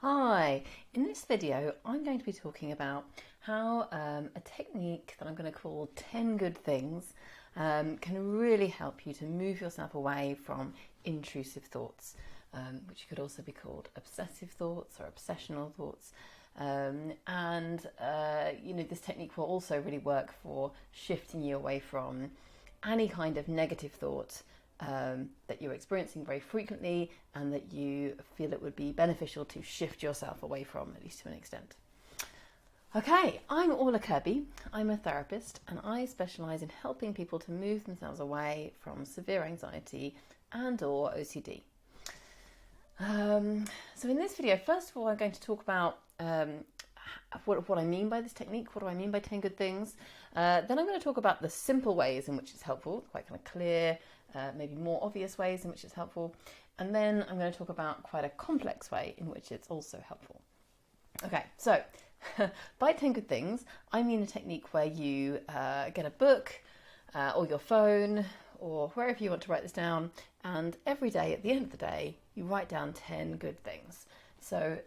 Hi, in this video I'm going to be talking about how a technique that I'm going to call 10 good things can really help you to move yourself away from intrusive thoughts, which could also be called obsessive thoughts or obsessional thoughts. This technique will also really work for shifting you away from any kind of negative thought that you're experiencing very frequently and that you feel it would be beneficial to shift yourself away from, at least to an extent. Okay, I'm Orla Kirby. I'm a therapist and I specialise in helping people to move themselves away from severe anxiety and or OCD. So in this video, first of all, I'm going to talk about what I mean by this technique. What do I mean by 10 good things? Then I'm going to talk about the simple ways in which it's helpful, quite kind of clear, maybe more obvious ways in which it's helpful. And then I'm going to talk about quite a complex way in which it's also helpful. Okay, so by 10 good things, I mean a technique where you get a book or your phone or wherever you want to write this down, and every day at the end of the day, you write down 10 good things. So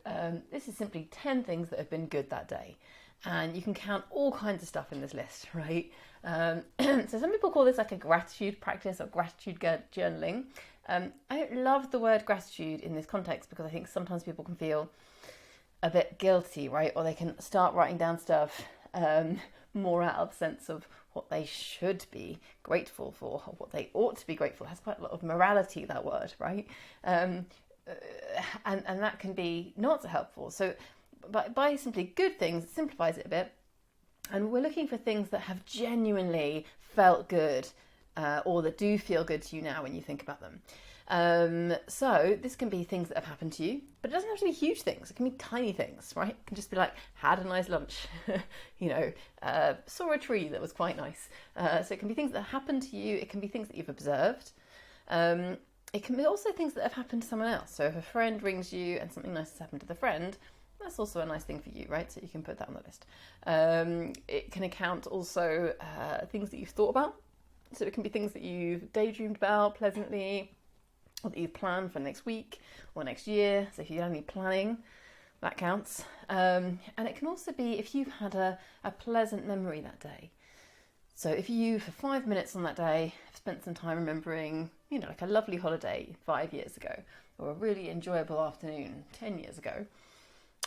this is simply 10 things that have been good that day. And you can count all kinds of stuff in this list, right? So some people call this like a gratitude practice or gratitude journaling. I don't love the word gratitude in this context because I think sometimes people can feel a bit guilty, right? Or they can start writing down stuff more out of the sense of what they should be grateful for or what they ought to be grateful. It has quite a lot of morality, that word, right? And that can be not so helpful. So by simply good things, it simplifies it a bit. And we're looking for things that have genuinely felt good or that do feel good to you now when you think about them. So this can be things that have happened to you, but it doesn't have to be huge things. It can be tiny things, right? It can just be like, had a nice lunch, saw a tree that was quite nice. So it can be things that happened to you. It can be things that you've observed. It can be also things that have happened to someone else. So if a friend rings you and something nice has happened to the friend, that's also a nice thing for you, right? So you can put that on the list. It can account also things that you've thought about. So it can be things that you've daydreamed about pleasantly, or that you've planned for next week or next year. So if you've done any planning, that counts. And it can also be if you've had a pleasant memory that day. So if you, for 5 minutes on that day, have spent some time remembering, like a lovely holiday 5 years ago, or a really enjoyable afternoon 10 years ago,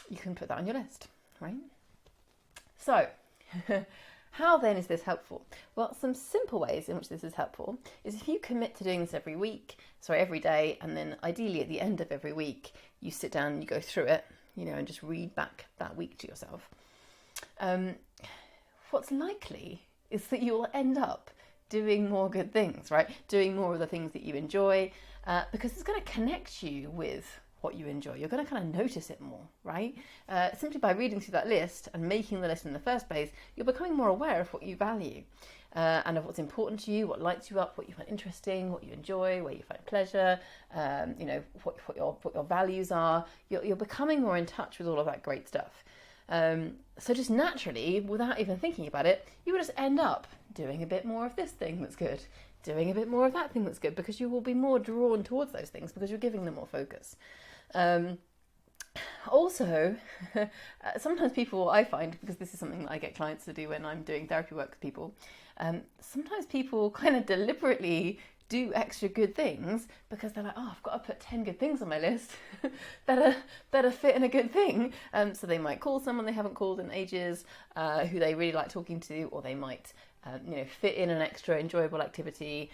you can put that on your list, right? So, how then is this helpful? Well, some simple ways in which this is helpful is if you commit to doing this every day, and then ideally at the end of every week, you sit down and you go through it, and just read back that week to yourself. What's likely is that you will end up doing more good things, right? Doing more of the things that you enjoy, because it's going to connect you with what you enjoy. You're going to kind of notice it more, right? Simply by reading through that list and making the list in the first place, you're becoming more aware of what you value and of what's important to you, what lights you up, what you find interesting, what you enjoy, where you find pleasure, what your values are. You're becoming more in touch with all of that great stuff. So just naturally, without even thinking about it, you will just end up doing a bit more of this thing that's good, doing a bit more of that thing that's good, because you will be more drawn towards those things because you're giving them more focus. Also, sometimes people, I find, because this is something that I get clients to do when I'm doing therapy work with people, sometimes people kind of deliberately do extra good things because they're like, oh, I've got to put 10 good things on my list. better fit in a good thing. So they might call someone they haven't called in ages, who they really like talking to, or they might fit in an extra enjoyable activity.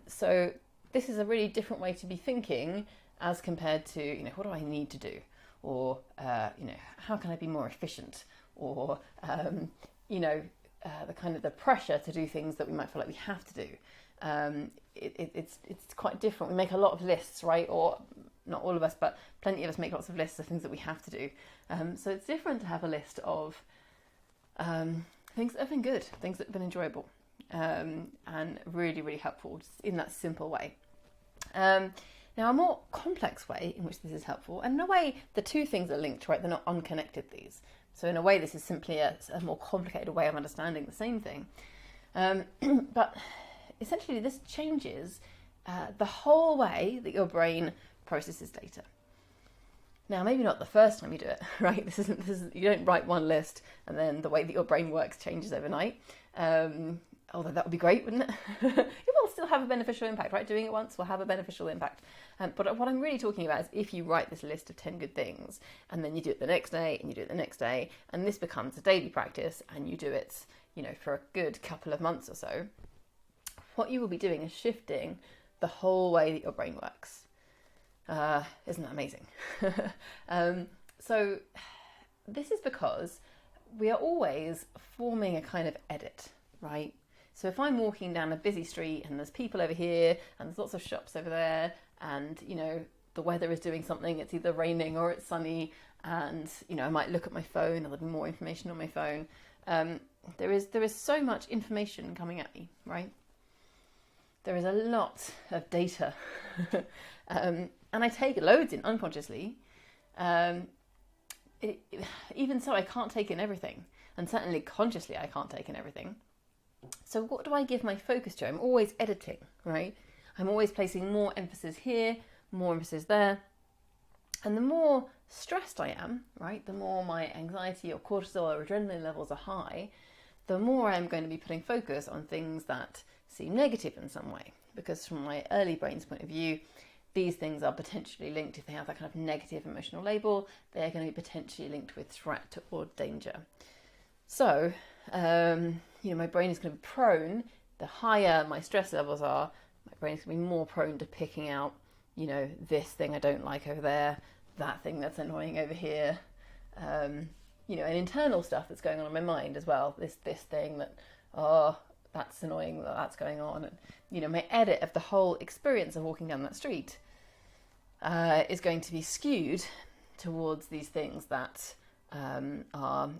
So this is a really different way to be thinking as compared to, what do I need to do? Or, how can I be more efficient? Or, the kind of the pressure to do things that we might feel like we have to do. It's quite different. We make a lot of lists, right? Or not all of us, but plenty of us make lots of lists of things that we have to do. So it's different to have a list of things that have been good, things that have been enjoyable, and really, really helpful just in that simple way. Now, a more complex way in which this is helpful, and in a way, the two things are linked, right? They're not unconnected, these. So in a way, this is simply a more complicated way of understanding the same thing. But essentially, this changes the whole way that your brain processes data. Now, maybe not the first time you do it, right? You don't write one list and then the way that your brain works changes overnight. Although that would be great, wouldn't it? It will still have a beneficial impact, right? Doing it once will have a beneficial impact. But what I'm really talking about is if you write this list of 10 good things and then you do it the next day and you do it the next day, and this becomes a daily practice and you do it, for a good couple of months or so, what you will be doing is shifting the whole way that your brain works. Isn't that amazing? So this is because we are always forming a kind of edit, right? So if I'm walking down a busy street and there's people over here and there's lots of shops over there and, the weather is doing something, it's either raining or it's sunny, and, I might look at my phone, or there'll be more information on my phone. There is so much information coming at me, right? There is a lot of data. And I take loads in unconsciously. Even so, I can't take in everything. And certainly consciously, I can't take in everything. So what do I give my focus to? I'm always editing, right? I'm always placing more emphasis here, more emphasis there. And the more stressed I am, right, the more my anxiety or cortisol or adrenaline levels are high, the more I'm going to be putting focus on things that seem negative in some way. Because from my early brain's point of view, these things are potentially linked, if they have that kind of negative emotional label, they're going to be potentially linked with threat or danger. So, my brain is going to be prone, the higher my stress levels are, my brain is going to be more prone to picking out, this thing I don't like over there, that thing that's annoying over here, and internal stuff that's going on in my mind as well. This thing that, that's annoying, that's going on. And, my edit of the whole experience of walking down that street is going to be skewed towards these things that are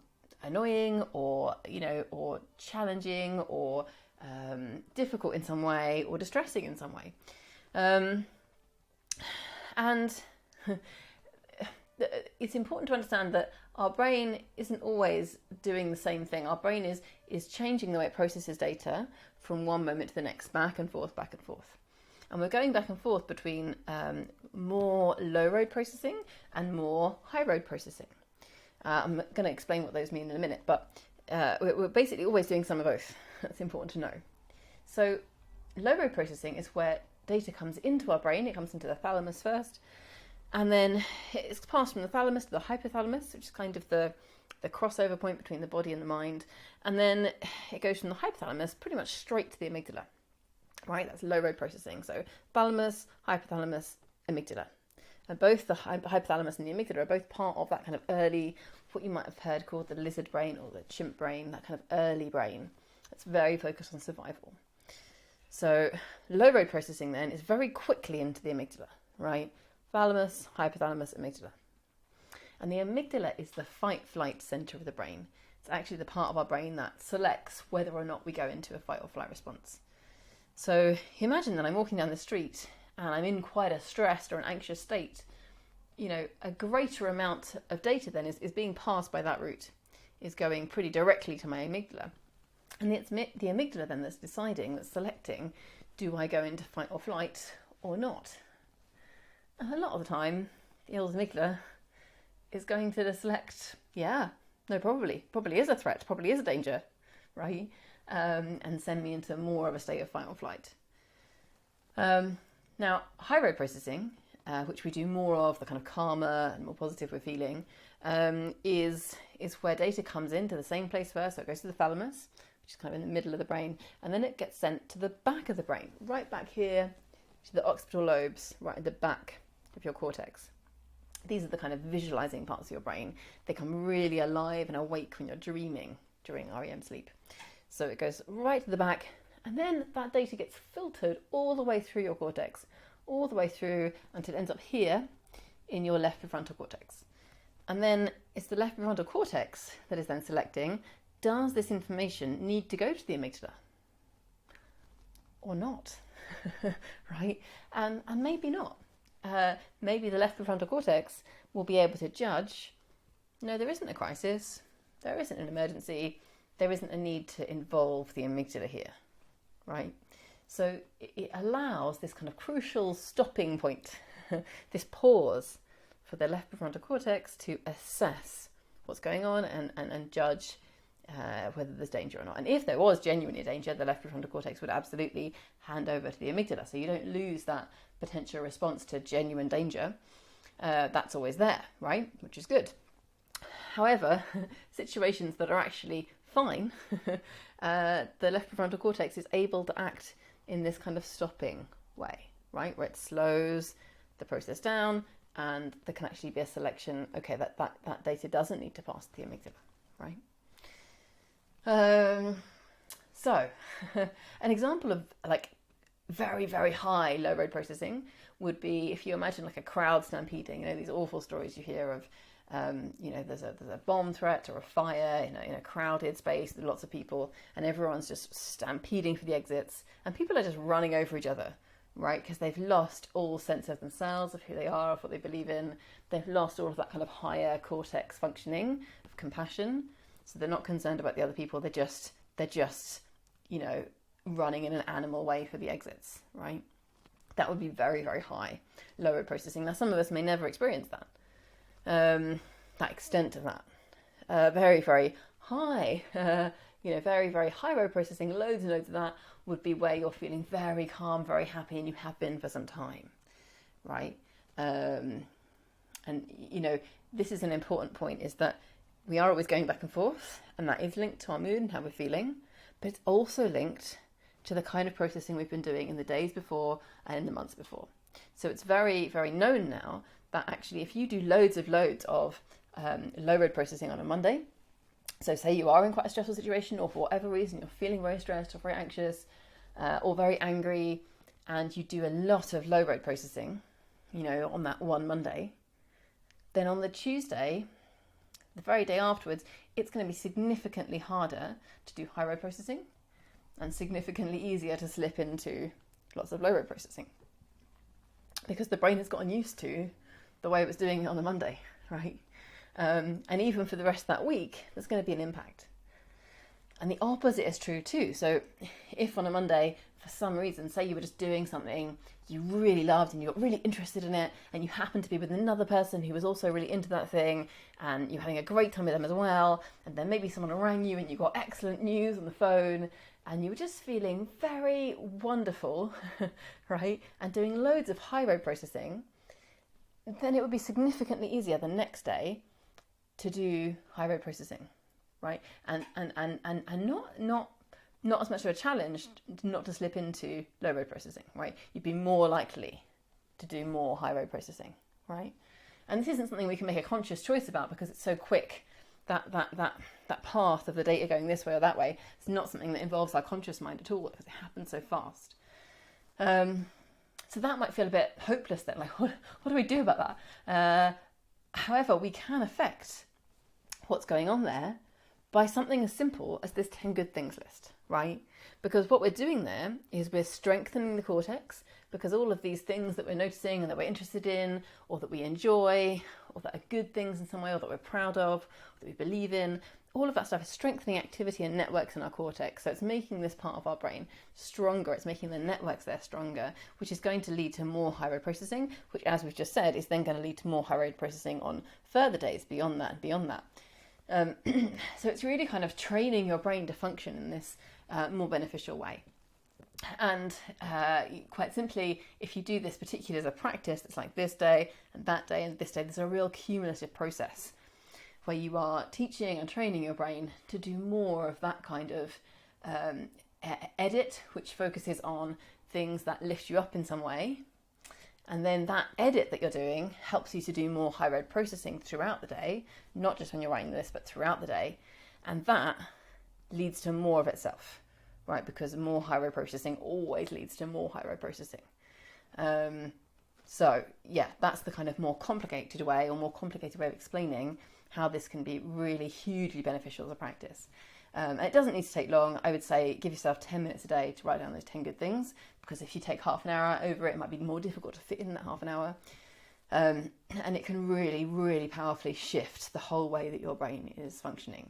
annoying or challenging or difficult in some way or distressing in some way. And it's important to understand that our brain isn't always doing the same thing. Our brain is changing the way it processes data from one moment to the next, back and forth, back and forth. And we're going back and forth between more low road processing and more high road processing. I'm going to explain what those mean in a minute, but we're basically always doing some of both. That's important to know. So low road processing is where data comes into our brain. It comes into the thalamus first, and then it's passed from the thalamus to the hypothalamus, which is kind of the crossover point between the body and the mind. And then it goes from the hypothalamus pretty much straight to the amygdala, right? That's low road processing. So thalamus, hypothalamus, amygdala. And both the hypothalamus and the amygdala are both part of that kind of early, what you might have heard called the lizard brain or the chimp brain, that kind of early brain. That's very focused on survival. So low road processing then is very quickly into the amygdala, right? Thalamus, hypothalamus, amygdala. And the amygdala is the fight-flight center of the brain. It's actually the part of our brain that selects whether or not we go into a fight or flight response. So imagine that I'm walking down the street and I'm in quite a stressed or an anxious state. A greater amount of data then is being passed by that route, is going pretty directly to my amygdala. And it's the amygdala then that's deciding, that's selecting, do I go into fight or flight or not? And a lot of the time, the old amygdala is going to select, probably is a threat, probably is a danger, right? And send me into more of a state of fight or flight. Now, high road processing, which we do more of, the kind of calmer and more positive we're feeling, is where data comes into the same place first. So it goes to the thalamus, which is kind of in the middle of the brain, and then it gets sent to the back of the brain, right back here to the occipital lobes, right at the back of your cortex. These are the kind of visualizing parts of your brain. They come really alive and awake when you're dreaming during REM sleep. So it goes right to the back, and then that data gets filtered all the way through your cortex, all the way through until it ends up here in your left prefrontal cortex. And then it's the left prefrontal cortex that is then selecting, does this information need to go to the amygdala or not? Right? And maybe not. Maybe the left prefrontal cortex will be able to judge, no, there isn't a crisis, there isn't an emergency, there isn't a need to involve the amygdala here, right? So it allows this kind of crucial stopping point, this pause for the left prefrontal cortex to assess what's going on and judge whether there's danger or not. And if there was genuinely danger, the left prefrontal cortex would absolutely hand over to the amygdala. So you don't lose that potential response to genuine danger. That's always there, right? Which is good. However, situations that are actually fine, the left prefrontal cortex is able to act in this kind of stopping way, right? Where it slows the process down, and there can actually be a selection, okay, that data doesn't need to pass to the amygdala, right? So an example of like very, very high low road processing would be if you imagine like a crowd stampeding, these awful stories you hear of, there's a bomb threat or a fire in a crowded space with lots of people, and everyone's just stampeding for the exits, and people are just running over each other, right? Because they've lost all sense of themselves, of who they are, of what they believe in. They've lost all of that kind of higher cortex functioning of compassion. So they're not concerned about the other people. They're just, running in an animal way for the exits, right? That would be very, very high low road processing. Now, some of us may never experience that. That extent of that. Very, very high, very, very high road processing, loads and loads of that would be where you're feeling very calm, very happy, and you have been for some time, right? This is an important point, is that we are always going back and forth, and that is linked to our mood and how we're feeling, but it's also linked to the kind of processing we've been doing in the days before and in the months before. So it's very, very known now that actually if you do loads of low road processing on a Monday, so say you are in quite a stressful situation, or for whatever reason you're feeling very stressed or very anxious or very angry, and you do a lot of low road processing, on that one Monday, then on the Tuesday, the very day afterwards, it's going to be significantly harder to do high road processing and significantly easier to slip into lots of low road processing, because the brain has gotten used to the way it was doing it on the Monday, right? And even for the rest of that week, there's going to be an impact. And the opposite is true too. So if on a Monday, for some reason, say you were just doing something you really loved and you got really interested in it, and you happened to be with another person who was also really into that thing, and you're having a great time with them as well, and then maybe someone rang you and you got excellent news on the phone, and you were just feeling very wonderful, right? And doing loads of high road processing, then it would be significantly easier the next day to do high road processing, right? And not as much of a challenge not to slip into low road processing, right? You'd be more likely to do more high road processing, right? And this isn't something we can make a conscious choice about because it's so quick. That path of the data going this way or that way, it's not something that involves our conscious mind at all because it happens so fast. So that might feel a bit hopeless then, like what do we do about that? However, we can affect what's going on there by something as simple as this 10 good things list, right? Because what we're doing there is we're strengthening the cortex, because all of these things that we're noticing and that we're interested in, or that we enjoy, or that are good things in some way, or that we're proud of, or that we believe in, all of that stuff is strengthening activity and networks in our cortex. So it's making this part of our brain stronger. It's making the networks there stronger, which is going to lead to more high road processing, which, as we've just said, is then going to lead to more high road processing on further days beyond that and beyond that. So it's really kind of training your brain to function in this more beneficial way. And quite simply, if you do this particularly as a practice, it's like this day and that day and this day, there's a real cumulative process where you are teaching and training your brain to do more of that kind of edit, which focuses on things that lift you up in some way. And then that edit that you're doing helps you to do more high road processing throughout the day, not just when you're writing this, but throughout the day. And that leads to more of itself, right? Because more high road processing always leads to more high road processing. So yeah, that's the kind of more complicated way or more complicated way of explaining how this can be really hugely beneficial as a practice. And it doesn't need to take long. I would say give yourself 10 minutes a day to write down those 10 good things, because if you take half an hour over it, it might be more difficult to fit in that half an hour. And it can really, really powerfully shift the whole way that your brain is functioning.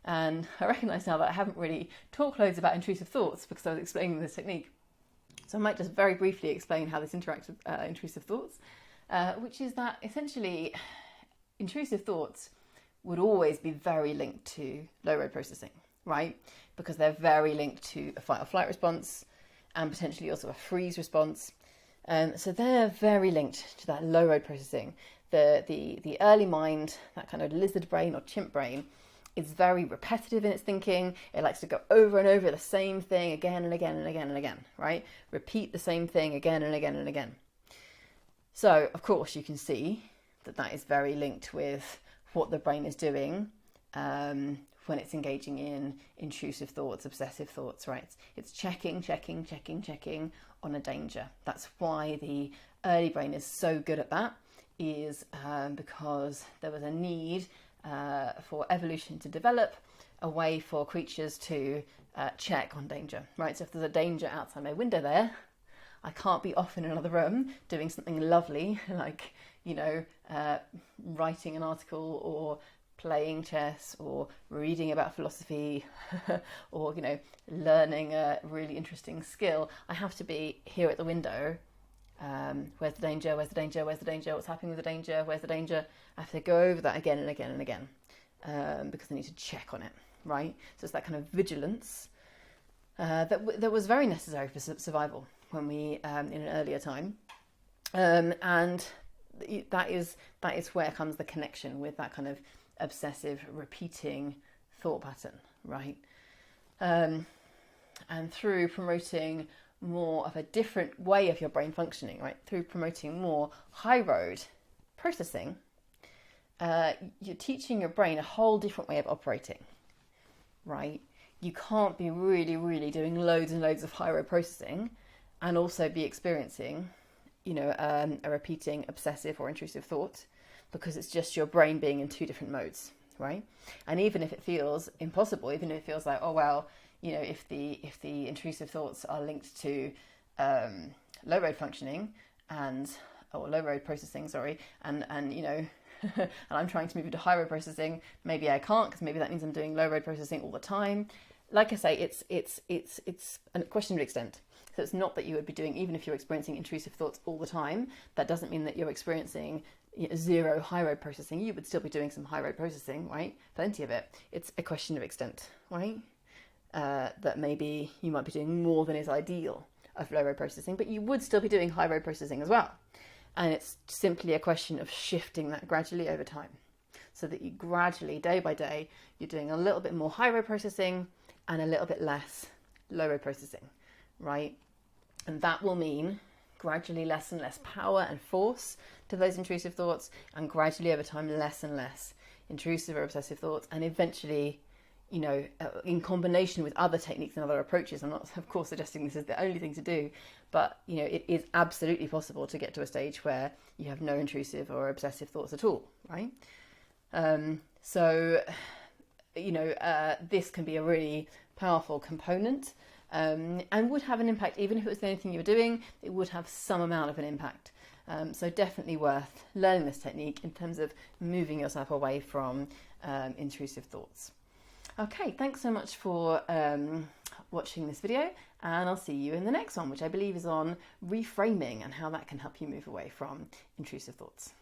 And I recognise now that I haven't really talked loads about intrusive thoughts because I was explaining this technique. So I might just very briefly explain how this interacts with intrusive thoughts. which is that essentially intrusive thoughts would always be very linked to low road processing, right? Because they're very linked to a fight or flight response and potentially also a freeze response. So they're very linked to that low road processing. The early mind, that kind of lizard brain or chimp brain, is very repetitive in its thinking. It likes to go over and over the same thing again and again and again and again, right? Repeat the same thing again and again and again. So, of course, you can see that is very linked with what the brain is doing when it's engaging in intrusive thoughts, obsessive thoughts, right? It's checking on a danger. That's why the early brain is so good at that, is because there was a need for evolution to develop a way for creatures to check on danger, right? So if there's a danger outside my window there, I can't be off in another room doing something lovely like, writing an article or playing chess or reading about philosophy or, learning a really interesting skill. I have to be here at the window. Where's the danger? Where's the danger? Where's the danger? What's happening with the danger? Where's the danger? I have to go over that again and again and again because I need to check on it, right? So it's that kind of vigilance that was very necessary for survival when we in an earlier time, and that is where comes the connection with that kind of obsessive repeating thought pattern, right? And through promoting more of a different way of your brain functioning, right? Through promoting more high road processing, you're teaching your brain a whole different way of operating, right? You can't be really doing loads and loads of high road processing and also be experiencing, a repeating obsessive or intrusive thought, because it's just your brain being in two different modes, right? And even if it feels impossible, even if it feels like, oh well, if the intrusive thoughts are linked to low road functioning or low road processing, and and I'm trying to move into high road processing, maybe I can't, because maybe that means I'm doing low road processing all the time. Like I say, it's a question of extent. So it's not that you would be doing, even if you're experiencing intrusive thoughts all the time, that doesn't mean that you're experiencing zero high road processing. You would still be doing some high road processing, right? Plenty of it. It's a question of extent, right? That maybe you might be doing more than is ideal of low road processing, but you would still be doing high road processing as well. And it's simply a question of shifting that gradually over time, so that you gradually, day by day, you're doing a little bit more high road processing and a little bit less low road processing, right? And that will mean gradually less and less power and force to those intrusive thoughts, and gradually over time less and less intrusive or obsessive thoughts, and eventually, in combination with other techniques and other approaches. I'm not, of course, suggesting this is the only thing to do, but it is absolutely possible to get to a stage where you have no intrusive or obsessive thoughts at all, right? This can be a really powerful component, and would have an impact. Even if it was the only thing you were doing, it would have some amount of an impact. So definitely worth learning this technique in terms of moving yourself away from intrusive thoughts. Okay, thanks so much for watching this video, and I'll see you in the next one, which I believe is on reframing and how that can help you move away from intrusive thoughts.